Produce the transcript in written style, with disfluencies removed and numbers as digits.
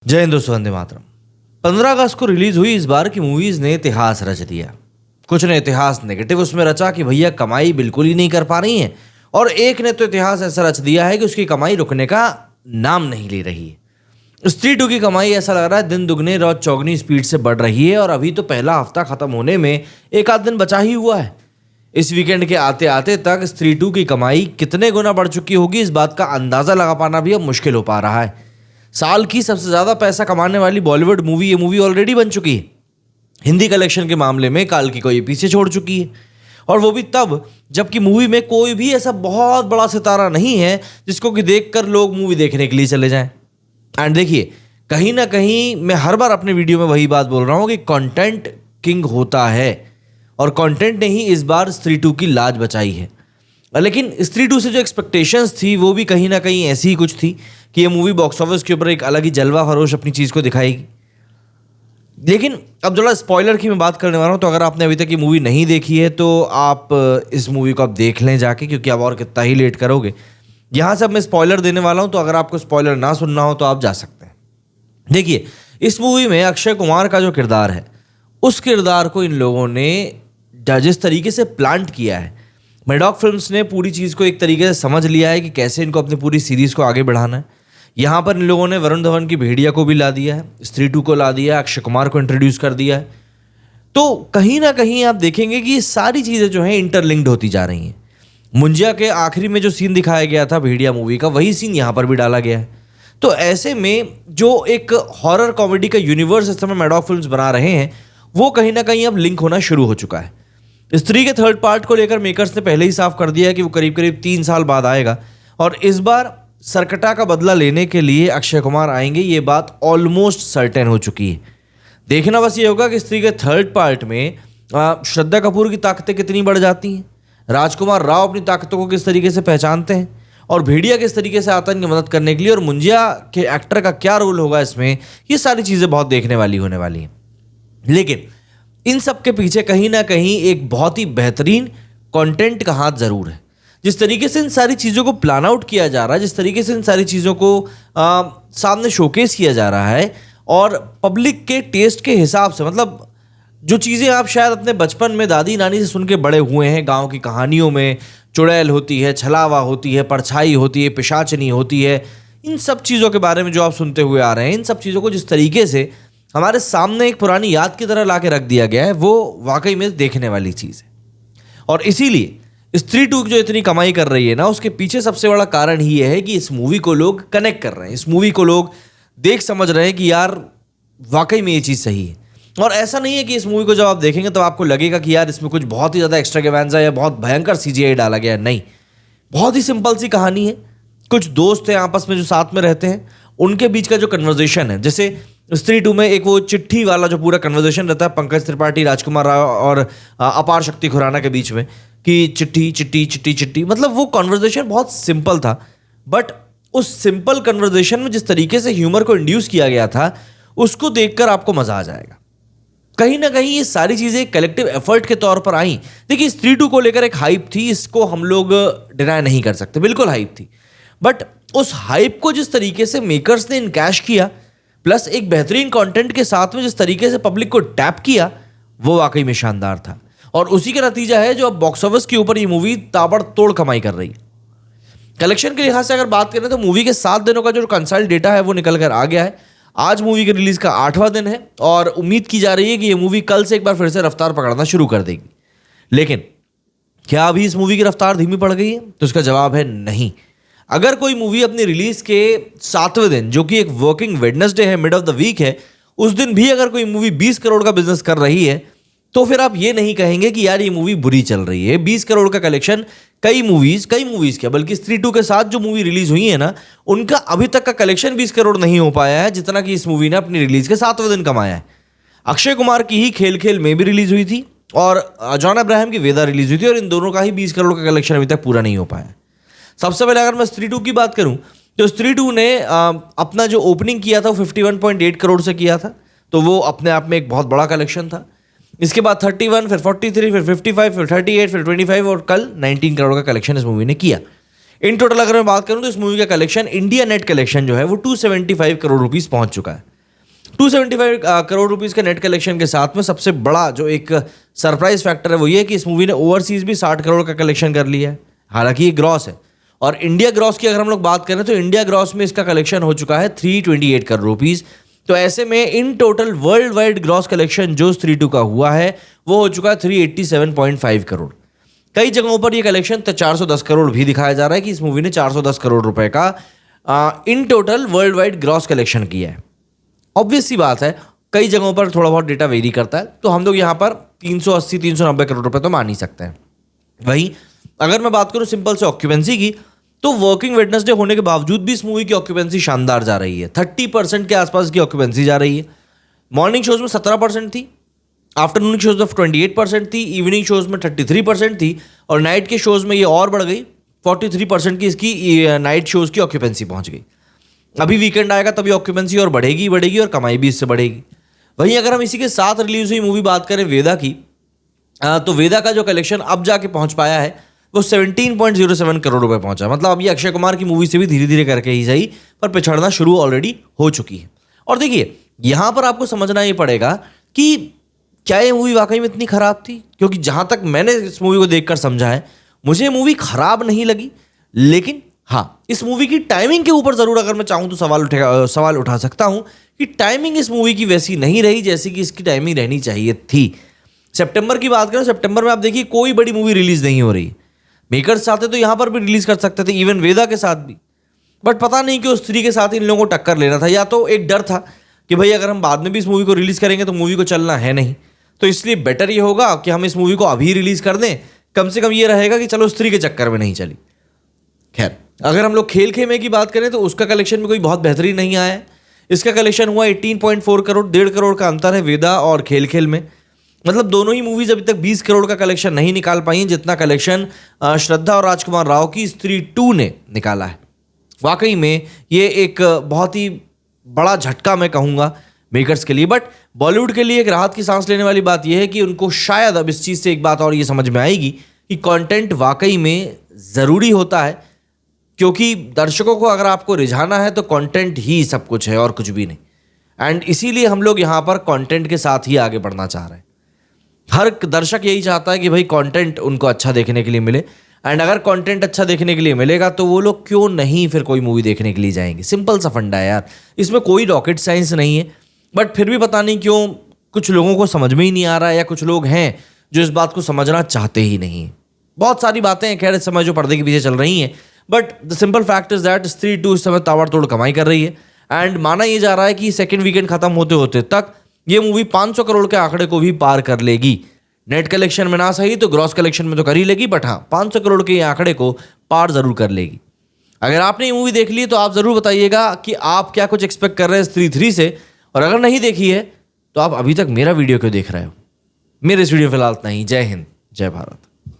जय हिंद दोस्तों, वंदे मातरम। 15 अगस्त को रिलीज हुई इस बार की मूवीज ने इतिहास रच दिया। कुछ ने इतिहास नेगेटिव उसमें रचा कि भैया कमाई बिल्कुल ही नहीं कर पा रही है, और एक ने तो इतिहास ऐसा रच दिया है कि उसकी कमाई रुकने का नाम नहीं ले रही है। स्त्री 2 की कमाई ऐसा लग रहा है दिन दुगने रात चौगनी स्पीड से बढ़ रही है, और अभी तो पहला हफ्ता खत्म होने में एक आध दिन बचा ही हुआ है। इस वीकेंड के आते आते तक स्त्री 2 की कमाई कितने गुना बढ़ चुकी होगी, इस बात का अंदाजा लगा पाना भी अब मुश्किल हो पा रहा है। साल की सबसे ज्यादा पैसा कमाने वाली बॉलीवुड मूवी ये मूवी ऑलरेडी बन चुकी है। हिंदी कलेक्शन के मामले में काल की कोई पीछे छोड़ चुकी है, और वो भी तब जबकि मूवी में कोई भी ऐसा बहुत बड़ा सितारा नहीं है जिसको कि देखकर लोग मूवी देखने के लिए चले जाएं। एंड देखिए, कहीं ना कहीं मैं हर बार अपने वीडियो में वही बात बोल रहा हूं कि कंटेंट किंग होता है, और कंटेंट ने ही इस बार स्त्री 2 की लाज बचाई है। लेकिन स्त्री 2 से जो एक्सपेक्टेशंस थी वो भी कहीं ना कहीं ऐसी ही कुछ थी कि ये मूवी बॉक्स ऑफिस के ऊपर एक अलग ही जलवा फरोश अपनी चीज़ को दिखाएगी। लेकिन अब जरा स्पॉइलर की मैं बात करने वाला हूँ, तो अगर आपने अभी तक ये मूवी नहीं देखी है तो आप इस मूवी को आप देख लें जाके, क्योंकि आप और कितना ही लेट करोगे। यहाँ से अब मैं स्पॉइलर देने वाला हूँ, तो अगर आपको स्पॉइलर ना सुनना हो तो आप जा सकते हैं। देखिए, इस मूवी में अक्षय कुमार का जो किरदार है, उस किरदार को इन लोगों ने जिस तरीके से प्लांट किया है, मैडॉक फिल्म्स ने पूरी चीज़ को एक तरीके से समझ लिया है कि कैसे इनको अपनी पूरी सीरीज़ को आगे बढ़ाना है। यहाँ पर इन लोगों ने वरुण धवन की भेड़िया को भी ला दिया है, स्त्री 2 को ला दिया है, अक्षय कुमार को इंट्रोड्यूस कर दिया है। तो कहीं ना कहीं आप देखेंगे कि ये सारी चीज़ें जो हैं इंटरलिंक्ड होती जा रही हैं। मुंजिया के आखिरी में जो सीन दिखाया गया था भेड़िया मूवी का, वही सीन यहाँ पर भी डाला गया है। तो ऐसे में जो एक हॉरर कॉमेडी का यूनिवर्स इस समय मैडॉक फिल्म्स बना रहे हैं, वो कहीं ना कहीं अब लिंक होना शुरू हो चुका है। स्त्री के थर्ड पार्ट को लेकर मेकर्स ने पहले ही साफ कर दिया है कि वो करीब करीब 3 साल बाद आएगा, और इस बार सरकटा का बदला लेने के लिए अक्षय कुमार आएंगे, ये बात ऑलमोस्ट सर्टेन हो चुकी है। देखना बस ये होगा कि स्त्री के थर्ड पार्ट में श्रद्धा कपूर की ताकतें कितनी बढ़ जाती हैं, राजकुमार राव अपनी ताकतों को किस तरीके से पहचानते हैं, और भेड़िया किस तरीके से आता है इनकी मदद करने के लिए, और मुंजिया के एक्टर का क्या रोल होगा इसमें। ये सारी चीज़ें बहुत देखने वाली होने वाली हैं। लेकिन इन सब के पीछे कहीं ना कहीं एक बहुत ही बेहतरीन कंटेंट का हाथ जरूर है। जिस तरीके से इन सारी चीज़ों को प्लान आउट किया जा रहा है, जिस तरीके से इन सारी चीज़ों को सामने शोकेस किया जा रहा है, और पब्लिक के टेस्ट के हिसाब से, मतलब जो चीज़ें आप शायद अपने बचपन में दादी नानी से सुन के बड़े हुए हैं, गाँव की कहानियों में चुड़ैल होती है, छलावा होती है, परछाई होती है, पिशाचनी होती है, इन सब चीज़ों के बारे में जो आप सुनते हुए आ रहे हैं, इन सब चीज़ों को जिस तरीके से हमारे सामने एक पुरानी याद की तरह ला के रख दिया गया है, वो वाकई में देखने वाली चीज़ है। और इसीलिए स्त्री 2 जो इतनी कमाई कर रही है ना, उसके पीछे सबसे बड़ा कारण ही है कि इस मूवी को लोग कनेक्ट कर रहे हैं, इस मूवी को लोग देख समझ रहे हैं कि यार वाकई में ये चीज़ सही है। और ऐसा नहीं है कि इस मूवी को जब आप देखेंगे तो आपको लगेगा कि यार इसमें कुछ बहुत ही ज़्यादा एक्स्ट्रावेगेंजा या बहुत भयंकर CGI डाला गया है। नहीं, बहुत ही सिंपल सी कहानी है। कुछ दोस्त हैं आपस में जो साथ में रहते हैं, उनके बीच का जो कन्वर्जेशन है, जैसे स्त्री 2 में एक वो चिट्ठी वाला जो पूरा कन्वर्जेशन रहता है पंकज त्रिपाठी, राजकुमार राव और अपार शक्ति खुराना के बीच में, कि चिट्ठी चिट्ठी चिट्ठी चिट्ठी, मतलब वो कन्वर्जेशन बहुत सिंपल था, बट उस सिंपल कन्वर्जेशन में जिस तरीके से ह्यूमर को इंड्यूस किया गया था, उसको देखकर आपको मजा आ जाएगा। कहीं ना कहीं ये सारी चीजें कलेक्टिव एफर्ट के तौर पर आई। देखिए, स्त्री 2 को लेकर एक हाइप थी, इसको हम लोग डिनाई नहीं कर सकते, बिल्कुल हाइप थी। बट उस हाइप को जिस तरीके से मेकर्स ने इनकैश किया, प्लस एक बेहतरीन कंटेंट के साथ में जिस तरीके से पब्लिक को टैप किया, वो वाकई में शानदार था। और उसी का नतीजा है जो अब बॉक्स ऑफिस के ऊपर ये मूवी ताबड़तोड़ कमाई कर रही है। कलेक्शन के लिहाज से अगर बात करें तो मूवी के 7 दिनों का जो कंसल्ट डेटा है वो निकल कर आ गया है। आज मूवी के रिलीज का 8वां दिन है, और उम्मीद की जा रही है कि ये मूवी कल से एक बार फिर से रफ्तार पकड़ना शुरू कर देगी। लेकिन क्या अभी इस मूवी की रफ्तार धीमी पड़ गई है? तो इसका जवाब है नहीं। अगर कोई मूवी अपनी रिलीज के 7वें दिन, जो कि एक वर्किंग वेडनेसडे है, मिड ऑफ द वीक है, उस दिन भी अगर कोई मूवी 20 करोड़ का बिजनेस कर रही है, तो फिर आप ये नहीं कहेंगे कि यार ये मूवी बुरी चल रही है। 20 करोड़ का कलेक्शन कई मूवीज क्या, बल्कि स्त्री 2 के साथ जो मूवी रिलीज हुई है ना, उनका अभी तक का कलेक्शन 20 करोड़ नहीं हो पाया है, जितना कि इस मूवी ने अपनी रिलीज के 7वें दिन कमाया है। अक्षय कुमार की ही खेल खेल में भी रिलीज हुई थी, और जॉन अब्राहम की वेदा रिलीज हुई थी, और इन दोनों का ही 20 करोड़ का कलेक्शन अभी तक पूरा नहीं हो पाया। सबसे पहले अगर मैं स्त्री 2 की बात करूं, तो स्त्री 2 ने अपना जो ओपनिंग किया था वो 51.8 करोड़ से किया था, तो वो अपने आप में एक बहुत बड़ा कलेक्शन था। इसके बाद 31, फिर 43, फिर 55, फिर 38, फिर 25, और कल 19 करोड़ का कलेक्शन इस मूवी ने किया। इन टोटल अगर मैं बात करूं तो इस मूवी का कलेक्शन, इंडिया नेट कलेक्शन जो है वो 275 करोड़ रुपीस पहुंच चुका है। 275 करोड़ रुपीस के नेट कलेक्शन के साथ में सबसे बड़ा जो एक सरप्राइज फैक्टर है वो ये कि इस मूवी ने ओवरसीज भी 60 करोड़ का कलेक्शन कर लिया है। हालांकि ये ग्रॉस है, और इंडिया ग्रॉस की अगर हम लोग बात करें तो इंडिया ग्रॉस में इसका कलेक्शन हो चुका है 328 करोड़ रुपीस। तो ऐसे में in total world wide gross collection जो स्त्री 2 का हुआ है वो हो चुका है 387.5 करोड़। कई जगहों पर ये कलेक्शन 410 करोड़ भी दिखाया जा रहा है कि इस मूवी ने 410 करोड़ रुपए का in total world wide gross collection किया है। ऑब्वियस सी बात है, कई जगहों पर थोड़ा बहुत डेटा वेरी करता है, तो हम लोग यहाँ पर 380-390 करोड़ रुपए तो मान ही सकते हैं। वहीं अगर मैं बात करूँ सिंपल से ऑक्यूपेंसी की, तो वर्किंग वेडनेसडे होने के बावजूद भी इस मूवी की ऑक्यूपेंसी शानदार जा रही है। 30% के आसपास की ऑक्यूपेंसी जा रही है। मॉर्निंग शोज में 17% थी, आफ्टरनून शोज में 28% थी, इवनिंग शोज में 33% थी, और नाइट के शोज में ये और बढ़ गई, 43% की इसकी नाइट शोज की ऑक्यूपेंसी पहुंच गई। अभी वीकेंड आएगा तभी ऑक्यूपेंसी और बढ़ेगी और कमाई भी इससे बढ़ेगी। वहीं अगर हम इसी के साथ रिलीज हुई मूवी बात करें वेदा की, तो वेदा का जो कलेक्शन अब जाके पहुंच पाया है वो 17.07 करोड़ रुपए पहुंचा। मतलब अब ये अक्षय कुमार की मूवी से भी धीरे धीरे करके ही सही पर पिछड़ना शुरू ऑलरेडी हो चुकी है। और देखिए यहां पर आपको समझना ये पड़ेगा कि क्या ये मूवी वाकई में इतनी खराब थी, क्योंकि जहां तक मैंने इस मूवी को देखकर समझा है मुझे मूवी खराब नहीं लगी। लेकिन हाँ, इस मूवी की टाइमिंग के ऊपर जरूर अगर मैं चाहूं तो सवाल उठा सकता हूं कि टाइमिंग इस मूवी की वैसी नहीं रही जैसी कि इसकी टाइमिंग रहनी चाहिए थी। सितंबर की बात करें, सितंबर में आप देखिए कोई बड़ी मूवी रिलीज नहीं हो रही। मेकर्स चाहते तो यहां पर भी रिलीज कर सकते थे, इवन वेदा के साथ भी, बट पता नहीं क्यों स्त्री के साथ इन लोगों को टक्कर लेना था। या तो एक डर था कि भाई अगर हम बाद में भी इस मूवी को रिलीज करेंगे तो मूवी को चलना है नहीं, तो इसलिए बेटर ये होगा कि हम इस मूवी को अभी रिलीज कर दें। कम से कम ये रहेगा कि चलो स्त्री के चक्कर में नहीं चली। खैर, अगर हम लोग खेल खेमे की बात करें तो उसका कलेक्शन भी कोई बहुत बेहतरीन नहीं आया है। इसका कलेक्शन हुआ 18.4 करोड़, 1.5 करोड़ का अंतर है वेदा और खेल खेल में। मतलब दोनों ही मूवीज अभी तक 20 करोड़ का कलेक्शन नहीं निकाल पाई हैं, जितना कलेक्शन श्रद्धा और राजकुमार राव की स्त्री 2 ने निकाला है। वाकई में ये एक बहुत ही बड़ा झटका मैं कहूँगा मेकर्स के लिए। बट बॉलीवुड के लिए एक राहत की सांस लेने वाली बात यह है कि उनको शायद अब इस चीज़ से एक बात और ये समझ में आएगी कि कंटेंट वाकई में ज़रूरी होता है, क्योंकि दर्शकों को अगर आपको रिझाना है तो कंटेंट ही सब कुछ है और कुछ भी नहीं। एंड इसीलिए हम लोग यहाँ पर कंटेंट के साथ ही आगे बढ़ना चाह रहे हैं। हर दर्शक यही चाहता है कि भाई कंटेंट उनको अच्छा देखने के लिए मिले, एंड अगर कंटेंट अच्छा देखने के लिए मिलेगा तो वो लोग क्यों नहीं फिर कोई मूवी देखने के लिए जाएंगे। सिंपल सा फंडा है यार, इसमें कोई रॉकेट साइंस नहीं है। बट फिर भी पता नहीं क्यों कुछ लोगों को समझ में ही नहीं आ रहा है, या कुछ लोग हैं जो इस बात को समझना चाहते ही नहीं। बहुत सारी बातें हैं खैर इस समय जो पर्दे के पीछे चल रही हैं, but the simple fact is that स्त्री 2 इस समय ताबड़तोड़ कमाई कर रही है। एंड माना ये जा रहा है कि सेकेंड वीकेंड खत्म होते होते तक ये मूवी 500 करोड़ के आंकड़े को भी पार कर लेगी। नेट कलेक्शन में ना सही तो ग्रॉस कलेक्शन में तो कर ही लेगी, बट हाँ 500 करोड़ के आंकड़े को पार जरूर कर लेगी। अगर आपने ये मूवी देख ली तो आप जरूर बताइएगा कि आप क्या कुछ एक्सपेक्ट कर रहे हैं स्त्री 3 से, और अगर नहीं देखी है तो आप अभी तक मेरा वीडियो क्यों देख रहे हो। मेरे इस वीडियो फिलहाल इतना ही। जय हिंद, जय भारत।